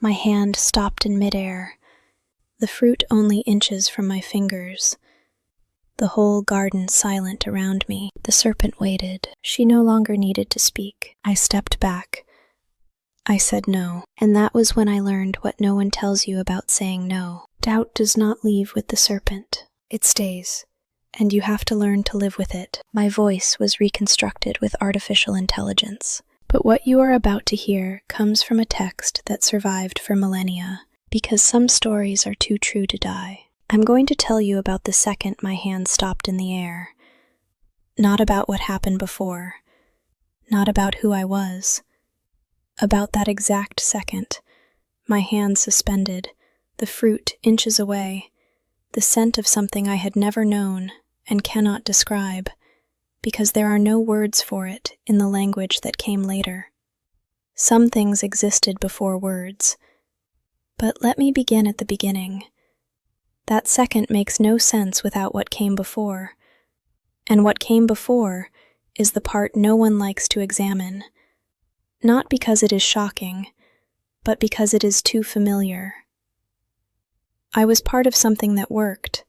My hand stopped in midair, the fruit only inches from my fingers. The whole garden silent around me. The serpent waited. She no longer needed to speak. I stepped back. I said no, and that was when I learned what no one tells you about saying no. Doubt does not leave with the serpent. It stays, and you have to learn to live with it. My voice was reconstructed with artificial intelligence. But what you are about to hear comes from a text that survived for millennia, because some stories are too true to die. I'm going to tell you about the second my hand stopped in the air. Not about what happened before, not about who I was. About that exact second, my hand suspended, the fruit inches away, the scent of something I had never known and cannot describe, because there are no words for it in the language that came later. Some things existed before words. But let me begin at the beginning. That second makes no sense without what came before. And what came before is the part no one likes to examine. Not because it is shocking, but because it is too familiar. I was part of something that worked.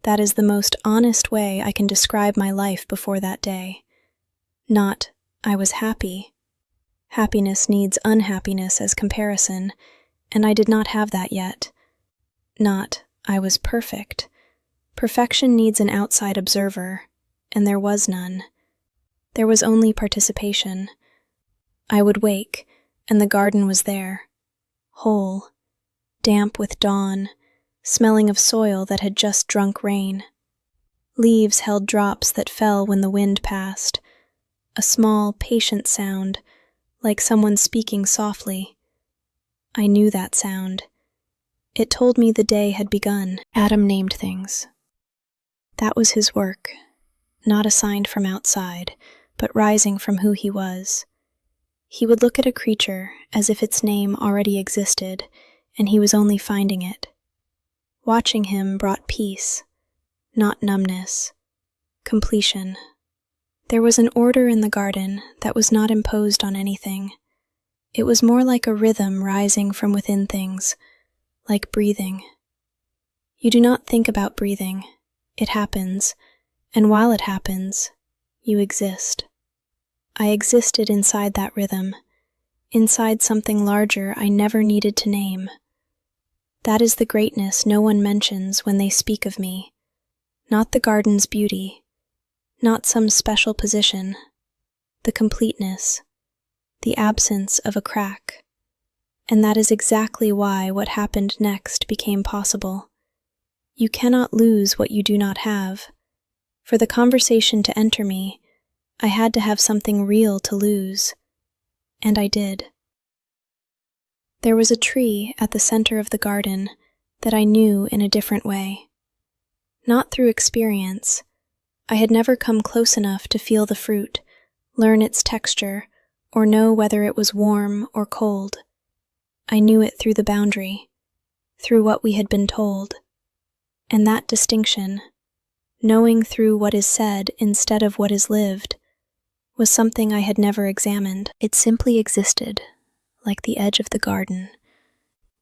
That is the most honest way I can describe my life before that day. Not, I was happy. Happiness needs unhappiness as comparison, and I did not have that yet. Not, I was perfect. Perfection needs an outside observer, and there was none. There was only participation. I would wake, and the garden was there, whole, damp with dawn, smelling of soil that had just drunk rain. Leaves held drops that fell when the wind passed, a small, patient sound, like someone speaking softly. I knew that sound. It told me the day had begun. Adam named things. That was his work, not assigned from outside, but rising from who he was. He would look at a creature as if its name already existed, and he was only finding it. Watching him brought peace, not numbness, completion. There was an order in the garden that was not imposed on anything. It was more like a rhythm rising from within things, like breathing. You do not think about breathing. It happens, and while it happens, you exist. I existed inside that rhythm, inside something larger I never needed to name. That is the greatness no one mentions when they speak of me. Not the garden's beauty, not some special position, the completeness, the absence of a crack. And that is exactly why what happened next became possible. You cannot lose what you do not have. For the conversation to enter me, I had to have something real to lose. And I did. There was a tree at the center of the garden that I knew in a different way. Not through experience. I had never come close enough to feel the fruit, learn its texture, or know whether it was warm or cold. I knew it through the boundary, through what we had been told. And that distinction, knowing through what is said instead of what is lived, was something I had never examined. It simply existed, like the edge of the garden,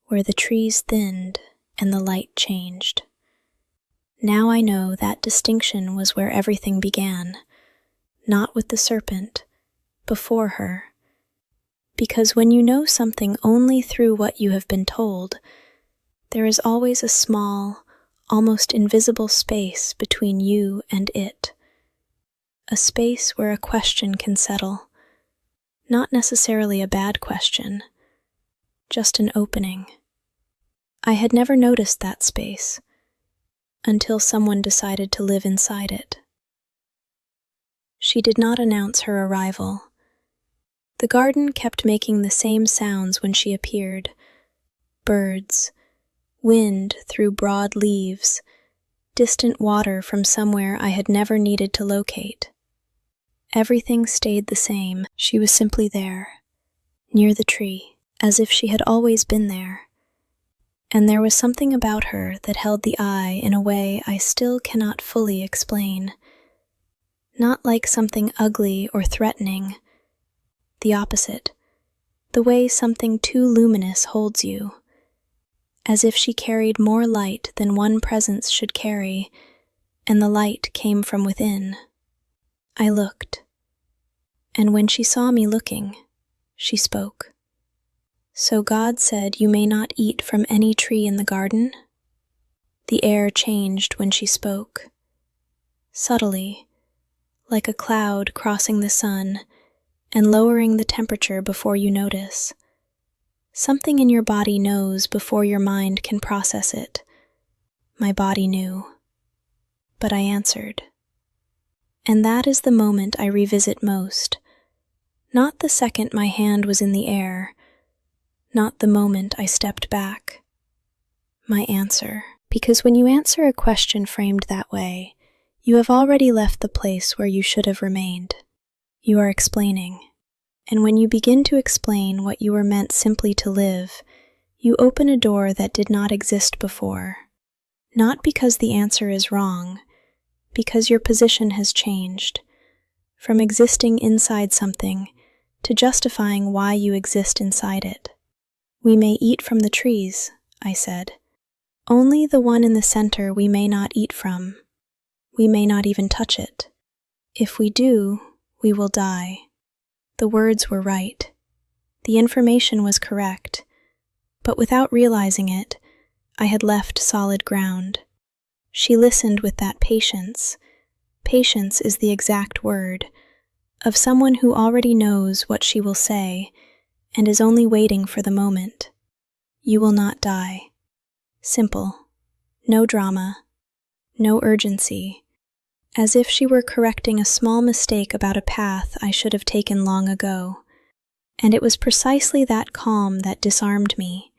where the trees thinned and the light changed. Now I know that distinction was where everything began, not with the serpent, before her. Because when you know something only through what you have been told, there is always a small, almost invisible space between you and it. A space where a question can settle. Not necessarily a bad question, just an opening. I had never noticed that space until someone decided to live inside it. She did not announce her arrival. The garden kept making the same sounds when she appeared. Birds, wind through broad leaves, distant water from somewhere I had never needed to locate. Everything stayed the same. She was simply there, near the tree, as if she had always been there. And there was something about her that held the eye in a way I still cannot fully explain. Not like something ugly or threatening, the opposite, the way something too luminous holds you, as if she carried more light than one presence should carry, and the light came from within. I looked, and when she saw me looking, she spoke. "So God said you may not eat from any tree in the garden?" The air changed when she spoke. Subtly, like a cloud crossing the sun and lowering the temperature before you notice. Something in your body knows before your mind can process it. My body knew, but I answered. And that is the moment I revisit most. Not the second my hand was in the air, not the moment I stepped back. My answer. Because when you answer a question framed that way, you have already left the place where you should have remained. You are explaining. And when you begin to explain what you were meant simply to live, you open a door that did not exist before. Not because the answer is wrong, because your position has changed, from existing inside something to justifying why you exist inside it. "We may eat from the trees," I said. "Only the one in the center we may not eat from. We may not even touch it. If we do, we will die." The words were right. The information was correct. But without realizing it, I had left solid ground. She listened with that patience. Patience is the exact word, of someone who already knows what she will say and is only waiting for the moment. You will not die. Simple. No drama. No urgency. As if she were correcting a small mistake about a path I should have taken long ago. And it was precisely that calm that disarmed me.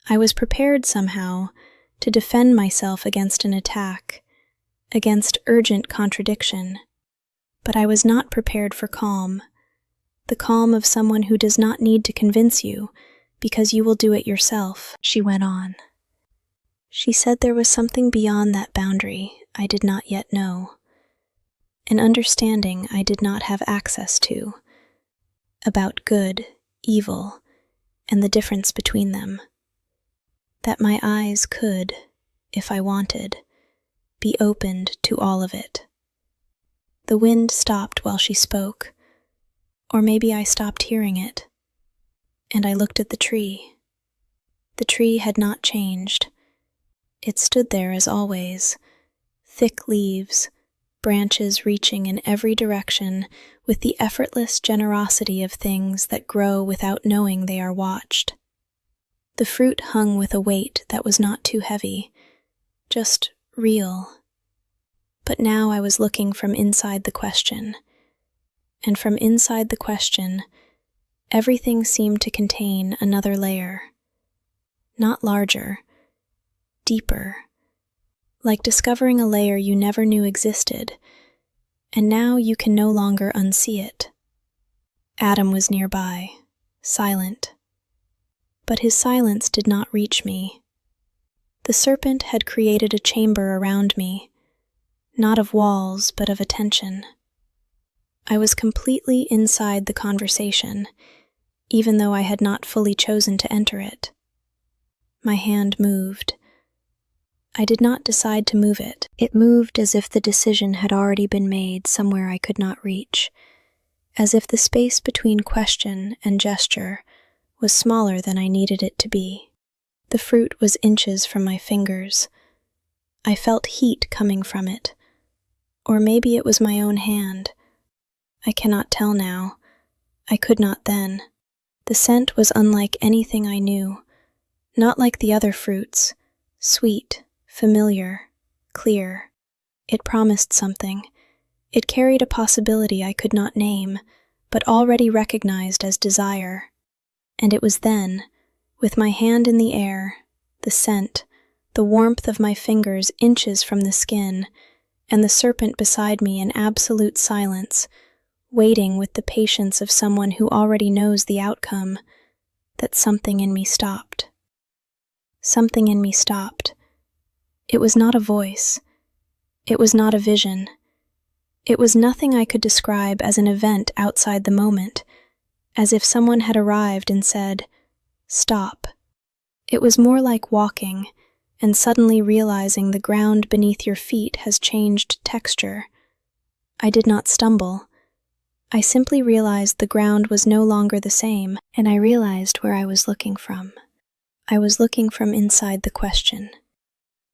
I was prepared somehow to defend myself against an attack, against urgent contradiction. But I was not prepared for calm, the calm of someone who does not need to convince you because you will do it yourself. She went on. She said there was something beyond that boundary I did not yet know. An understanding I did not have access to, about good, evil, and the difference between them. That my eyes could, if I wanted, be opened to all of it. The wind stopped while she spoke, or maybe I stopped hearing it, and I looked at the tree. The tree had not changed. It stood there as always, thick leaves, branches reaching in every direction with the effortless generosity of things that grow without knowing they are watched. The fruit hung with a weight that was not too heavy, just real. But now I was looking from inside the question, and from inside the question, everything seemed to contain another layer. Not larger, deeper. Like discovering a layer you never knew existed, and now you can no longer unsee it. Adam was nearby, silent. But his silence did not reach me. The serpent had created a chamber around me, not of walls, but of attention. I was completely inside the conversation, even though I had not fully chosen to enter it. My hand moved. I did not decide to move it. It moved as if the decision had already been made somewhere I could not reach, as if the space between question and gesture was smaller than I needed it to be. The fruit was inches from my fingers. I felt heat coming from it, or maybe it was my own hand. I cannot tell now. I could not then. The scent was unlike anything I knew, not like the other fruits, sweet, familiar, clear. It promised something. It carried a possibility I could not name, but already recognized as desire. And it was then, with my hand in the air, the scent, the warmth of my fingers inches from the skin, and the serpent beside me in absolute silence, waiting with the patience of someone who already knows the outcome, that something in me stopped. Something in me stopped. It was not a voice. It was not a vision. It was nothing I could describe as an event outside the moment. as if someone had arrived and said, "Stop." It was more like walking and suddenly realizing the ground beneath your feet has changed texture. I did not stumble. I simply realized the ground was no longer the same, and I realized where I was looking from. I was looking from inside the question.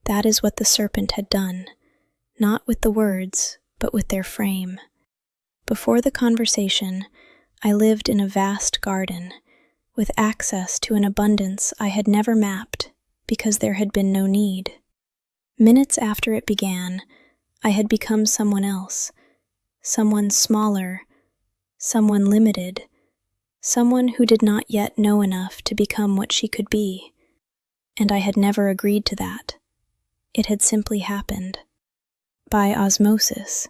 That is what the serpent had done, not with the words, but with their frame. Before the conversation, I lived in a vast garden, with access to an abundance I had never mapped because there had been no need. Minutes after it began, I had become someone else, someone smaller, someone limited, someone who did not yet know enough to become what she could be. And I had never agreed to that. It had simply happened. By osmosis,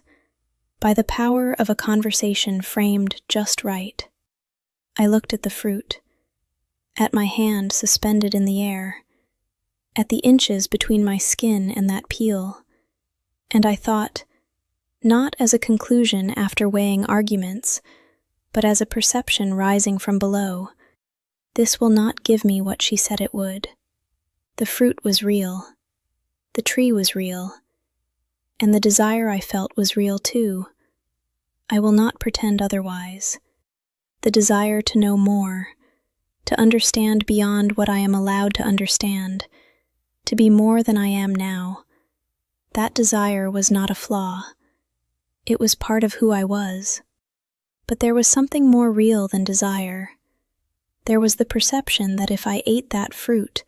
by the power of a conversation framed just right. I looked at the fruit, at my hand suspended in the air, at the inches between my skin and that peel, and I thought, not as a conclusion after weighing arguments, but as a perception rising from below, this will not give me what she said it would. The fruit was real, the tree was real, and the desire I felt was real too. I will not pretend otherwise. The desire to know more, to understand beyond what I am allowed to understand, to be more than I am now. That desire was not a flaw. It was part of who I was. But there was something more real than desire. There was the perception that if I ate that fruit,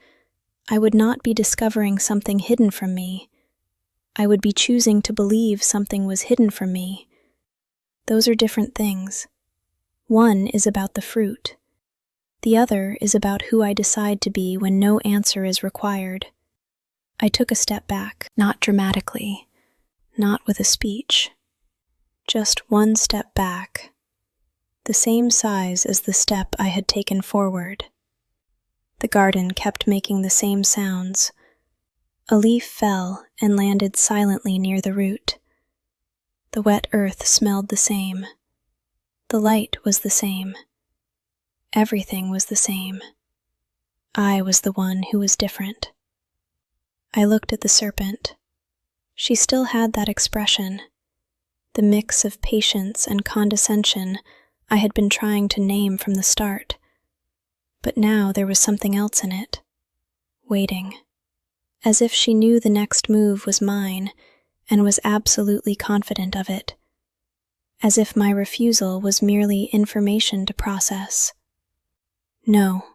I would not be discovering something hidden from me. I would be choosing to believe something was hidden from me. Those are different things. One is about the fruit. The other is about who I decide to be when no answer is required. I took a step back, not dramatically, not with a speech. Just one step back, the same size as the step I had taken forward. The garden kept making the same sounds. A leaf fell and landed silently near the root. The wet earth smelled the same. The light was the same. Everything was the same. I was the one who was different. I looked at the serpent. She still had that expression, the mix of patience and condescension I had been trying to name from the start. But now there was something else in it, waiting, as if she knew the next move was mine and was absolutely confident of it, as if my refusal was merely information to process. "No,"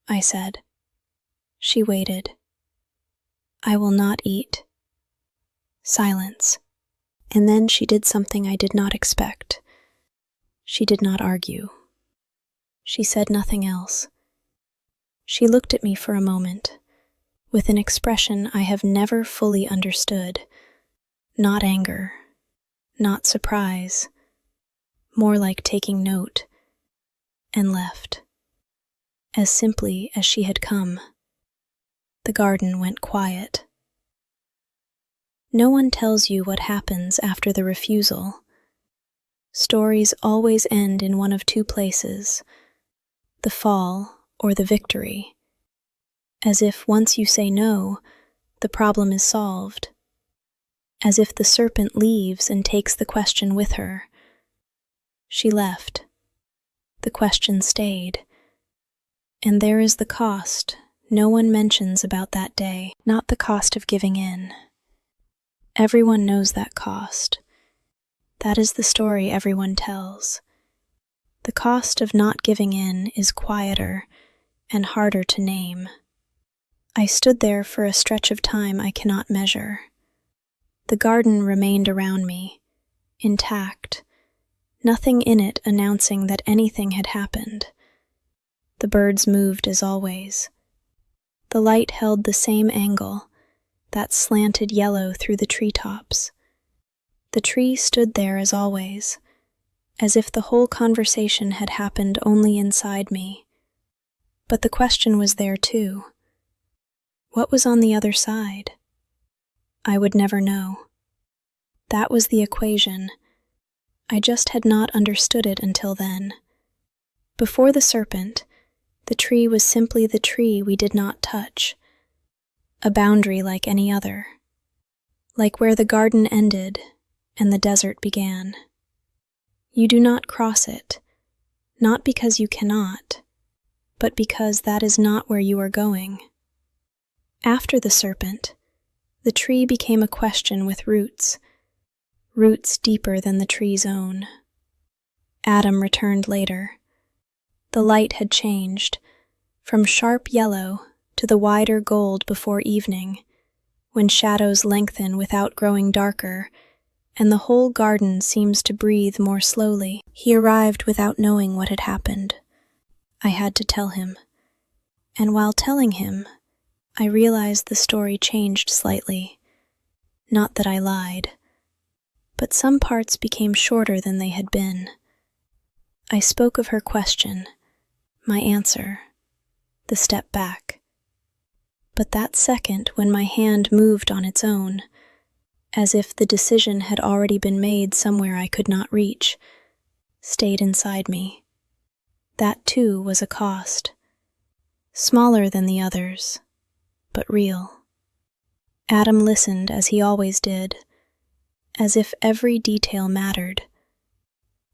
I said. She waited. "I will not eat." Silence. And then she did something I did not expect. She did not argue. She said nothing else. She looked at me for a moment, with an expression I have never fully understood. Not anger, not surprise, more like taking note, and left, as simply as she had come. The garden went quiet. No one tells you what happens after the refusal. Stories always end in one of two places, the fall or the victory, as if once you say no, the problem is solved, as if the serpent leaves and takes the question with her. She left. The question stayed. And there is the cost no one mentions about that day, not the cost of giving in. Everyone knows that cost. That is the story everyone tells. The cost of not giving in is quieter and harder to name. I stood there for a stretch of time I cannot measure. The garden remained around me, intact, nothing in it announcing that anything had happened. The birds moved as always. The light held the same angle, that slanted yellow through the treetops. The tree stood there as always, as if the whole conversation had happened only inside me. But the question was there too. What was on the other side? I would never know. That was the equation. I just had not understood it until then. Before the serpent, the tree was simply the tree we did not touch, a boundary like any other, like where the garden ended and the desert began. You do not cross it, not because you cannot, but because that is not where you are going. After the serpent, the tree became a question with roots deeper than the tree's own. Adam returned later. The light had changed, from sharp yellow to the wider gold before evening, when shadows lengthen without growing darker, and the whole garden seems to breathe more slowly. He arrived without knowing what had happened. I had to tell him, and while telling him, I realized the story changed slightly. Not that I lied, but some parts became shorter than they had been. I spoke of her question, my answer, the step back. But that second when my hand moved on its own, as if the decision had already been made somewhere I could not reach, stayed inside me. That too was a cost, smaller than the others, but real. Adam listened as he always did, as if every detail mattered.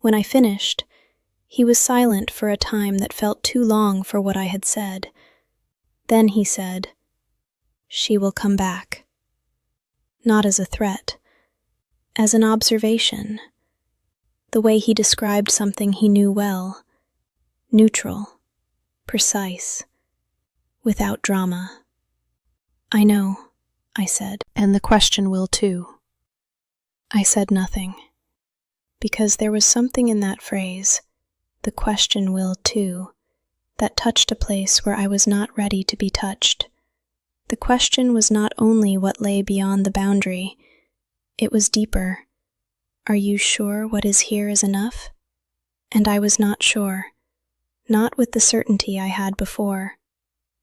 When I finished, he was silent for a time that felt too long for what I had said. Then he said, "She will come back." Not as a threat, as an observation, the way he described something he knew well, neutral, precise, without drama. "I know," I said, "and the question will too." I said nothing, because there was something in that phrase, "the question will too," that touched a place where I was not ready to be touched. The question was not only what lay beyond the boundary, it was deeper. Are you sure what is here is enough? And I was not sure, not with the certainty I had before.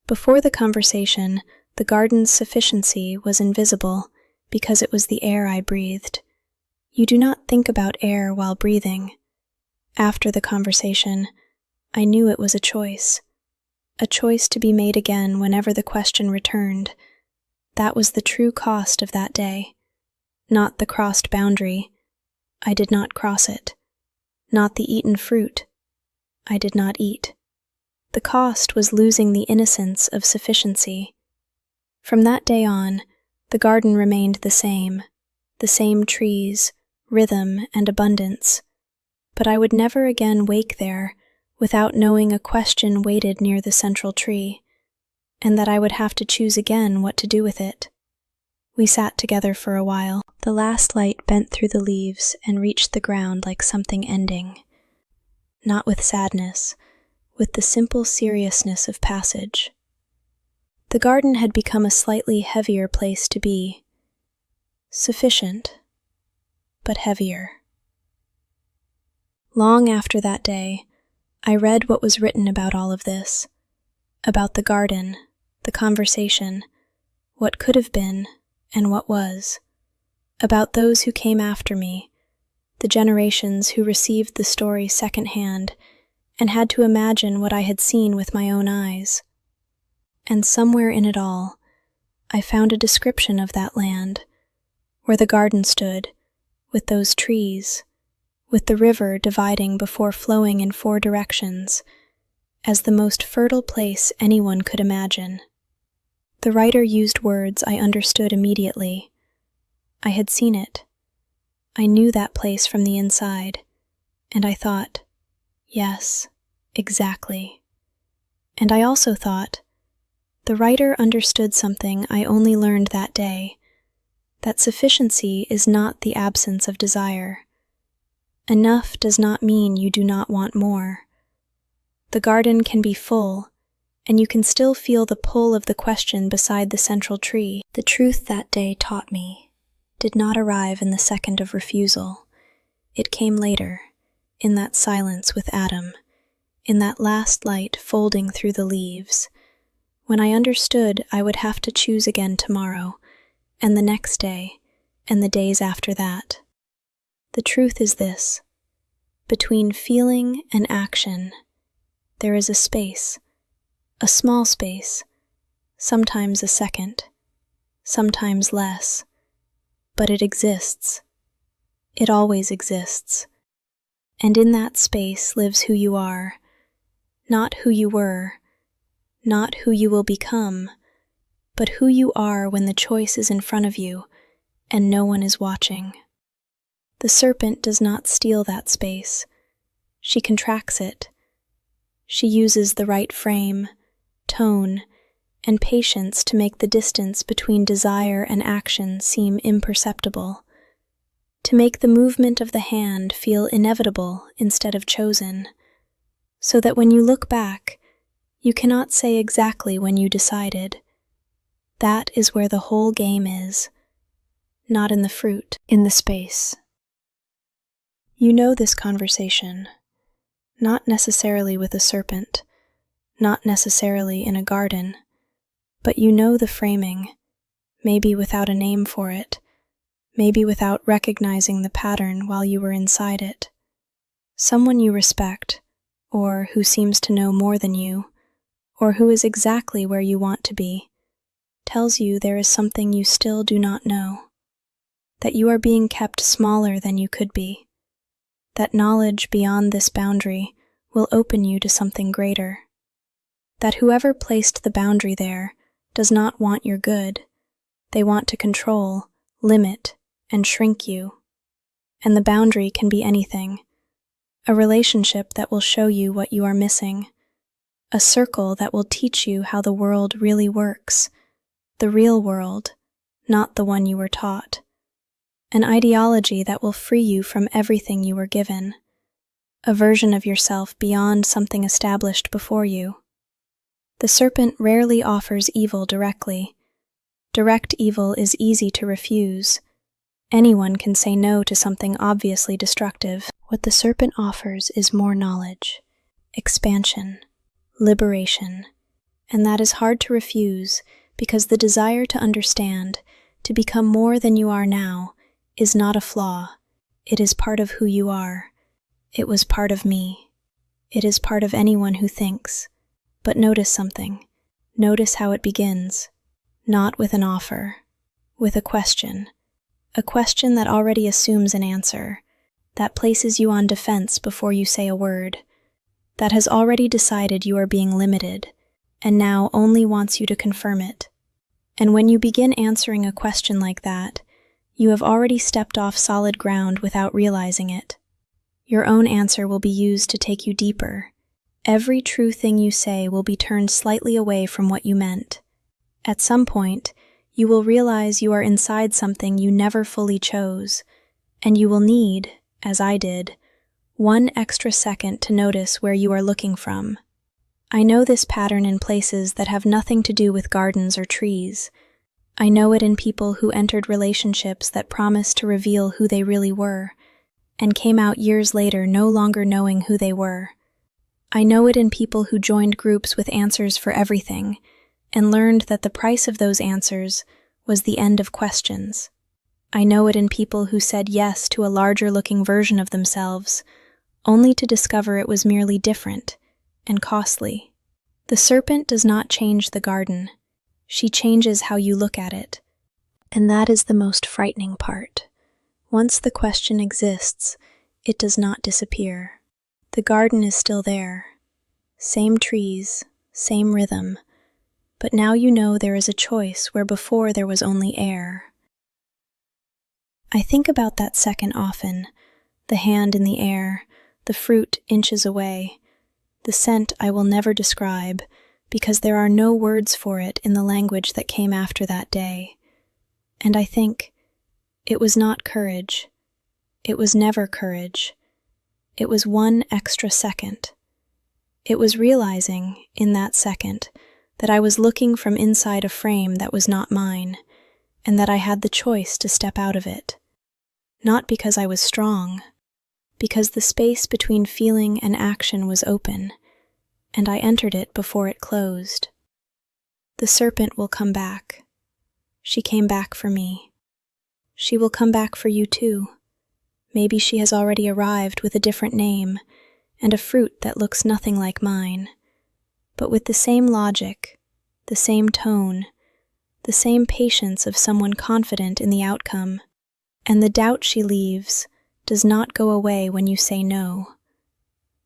Before the conversation, the garden's sufficiency was invisible because it was the air I breathed. You do not think about air while breathing. After the conversation, I knew it was a choice to be made again whenever the question returned. That was the true cost of that day, not the crossed boundary. I did not cross it. Not the eaten fruit. I did not eat. The cost was losing the innocence of sufficiency. From that day on, the garden remained the same trees, rhythm, and abundance. But I would never again wake there without knowing a question waited near the central tree, and that I would have to choose again what to do with it. We sat together for a while. The last light bent through the leaves and reached the ground like something ending. Not with sadness, with the simple seriousness of passage. The garden had become a slightly heavier place to be. Sufficient, but heavier. Long after that day, I read what was written about all of this, about the garden, the conversation, what could have been, and what was, about those who came after me, the generations who received the story secondhand and had to imagine what I had seen with my own eyes. And somewhere in it all, I found a description of that land, where the garden stood, with those trees, with the river dividing before flowing in 4 directions, as the most fertile place anyone could imagine. The writer used words I understood immediately. I had seen it. I knew that place from the inside, and I thought, yes, exactly. And I also thought, the writer understood something I only learned that day, that sufficiency is not the absence of desire. Enough does not mean you do not want more. The garden can be full, and you can still feel the pull of the question beside the central tree. The truth that day taught me did not arrive in the second of refusal. It came later, in that silence with Adam, in that last light folding through the leaves, when I understood I would have to choose again tomorrow, and the next day, and the days after that. The truth is this: between feeling and action, there is a space, a small space, sometimes a second, sometimes less, but it exists. It always exists. And in that space lives who you are, not who you were, not who you will become, but who you are when the choice is in front of you and no one is watching. The serpent does not steal that space. She contracts it. She uses the right frame, tone, and patience to make the distance between desire and action seem imperceptible, to make the movement of the hand feel inevitable instead of chosen, so that when you look back, you cannot say exactly when you decided. That is where the whole game is, not in the fruit, in the space. You know this conversation, not necessarily with a serpent, not necessarily in a garden, but you know the framing, maybe without a name for it, maybe without recognizing the pattern while you were inside it. Someone you respect, or who seems to know more than you, or who is exactly where you want to be, tells you there is something you still do not know, that you are being kept smaller than you could be, that knowledge beyond this boundary will open you to something greater, that whoever placed the boundary there does not want your good. They want to control, limit, and shrink you. And the boundary can be anything. A relationship that will show you what you are missing. A circle that will teach you how the world really works. The real world, not the one you were taught. An ideology that will free you from everything you were given. A version of yourself beyond something established before you. The serpent rarely offers evil directly. Direct evil is easy to refuse. Anyone can say no to something obviously destructive. What the serpent offers is more knowledge, expansion, liberation, and that is hard to refuse because the desire to understand, to become more than you are now, is not a flaw. It is part of who you are. It was part of me. It is part of anyone who thinks. But notice something. Notice how it begins. Not with an offer. With a question. A question that already assumes an answer. That places you on defense before you say a word. That has already decided you are being limited, and now only wants you to confirm it. And when you begin answering a question like that, you have already stepped off solid ground without realizing it. Your own answer will be used to take you deeper. Every true thing you say will be turned slightly away from what you meant. At some point, you will realize you are inside something you never fully chose, and you will need, as I did, 1 extra second to notice where you are looking from. I know this pattern in places that have nothing to do with gardens or trees. I know it in people who entered relationships that promised to reveal who they really were, and came out years later no longer knowing who they were. I know it in people who joined groups with answers for everything, and learned that the price of those answers was the end of questions. I know it in people who said yes to a larger-looking version of themselves, only to discover it was merely different and costly. The serpent does not change the garden. She changes how you look at it. And that is the most frightening part. Once the question exists, it does not disappear. The garden is still there. Same trees, same rhythm. But now you know there is a choice where before there was only air. I think about that second often. The hand in the air, the fruit inches away, the scent I will never describe because there are no words for it in the language that came after that day. And I think, it was not courage. It was never courage. It was 1 extra second. It was realizing, in that second, that I was looking from inside a frame that was not mine, and that I had the choice to step out of it. Not because I was strong, because the space between feeling and action was open, and I entered it before it closed. The serpent will come back. She came back for me. She will come back for you too. Maybe she has already arrived with a different name, and a fruit that looks nothing like mine, but with the same logic, the same tone, the same patience of someone confident in the outcome. And the doubt she leaves does not go away when you say no.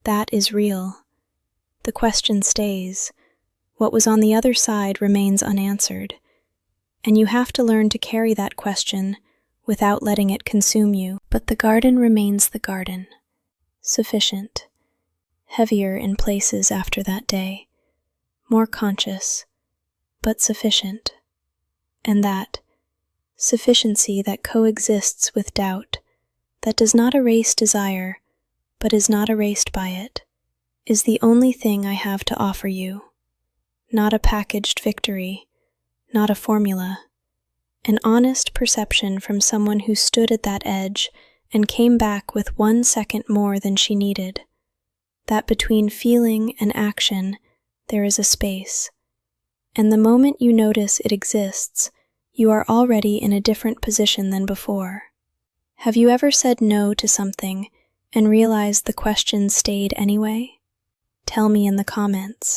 That is real. The question stays. What was on the other side remains unanswered, and you have to learn to carry that question without letting it consume you. But the garden remains the garden, sufficient, heavier in places after that day, more conscious, but sufficient. And that sufficiency that coexists with doubt, that does not erase desire, but is not erased by it, is the only thing I have to offer you. Not a packaged victory, not a formula, an honest perception from someone who stood at that edge and came back with 1 second more than she needed. That between feeling and action there is a space, and the moment you notice it exists, you are already in a different position than before. Have you ever said no to something and realized the question stayed anyway? Tell me in the comments.